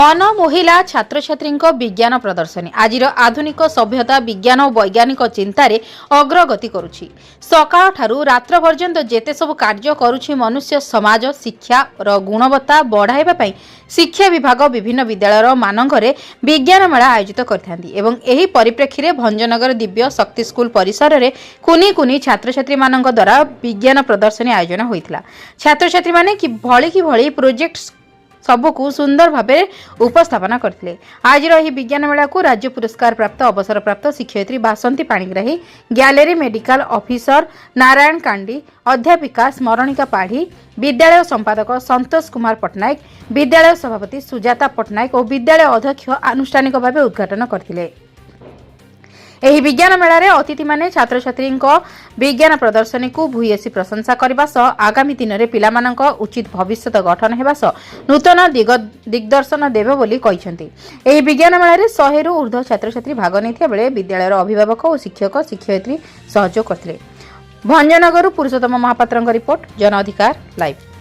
मन मोहिला छात्र छात्री विज्ञान प्रदर्शनी आज आधुनिक सभ्यता विज्ञान और वैज्ञानिक चिंतार अग्रगति करुछि। सकाळ ठारू रात्र पर्यंत जेते सब कार्य करुछि मनुष्य समाज शिक्षा गुणवत्ता बढ़ाइबा पई शिक्षा विभाग विभिन्न विद्यालय मानंगरे विज्ञान मेला आयोजित करथांती एवं एही परिप्रेक्षी रे भंजनगर दिव्य शक्ति स्कूल परिसर रे कुनी कुनी छात्र छात्री मानंग द्वारा विज्ञान प्रदर्शनी आयोजन होइतिला। छात्र छात्री माने कि भली प्रोजेक्ट सबको सुंदर भावे उपस्थापना करथिले। आज रही विज्ञान मेला को राज्य पुरस्कार प्राप्त अवसर प्राप्त शिक्षयित्री बासंती पाणिग्राही, गैलेरी मेडिकल ऑफिसर नारायण कांडी, अध्यापिका स्मरणिका पाढ़ी, विद्यालय संपादक संतोष कुमार पटनायक, विद्यालय सभापति सुजाता पटनायक और विद्यालय अध्यक्ष आनुष्ठानिक भावे उद्घाटन करथिले। एही विज्ञान मेला रे अतिथि माने छात्र छात्री विज्ञान प्रदर्शनी को भूयसी प्रशंसा करबा सह आगामी दिन रे पिलामानक उचित भविष्य गठन हेबा सह नूतन दिग्दर्शन देबे बोली कहिसंती। एही विज्ञान मेला रे 100 रु ऊर्ध्व छात्र छात्री भाग नैथिया बेले विद्यालयर अभिभावक और शिक्षक शिक्षयित्री सहयोग करथिले। भंजनगर पुरुषोत्तम महापात्रଙ୍କ रिपोर्ट जन अधिकार लाइव।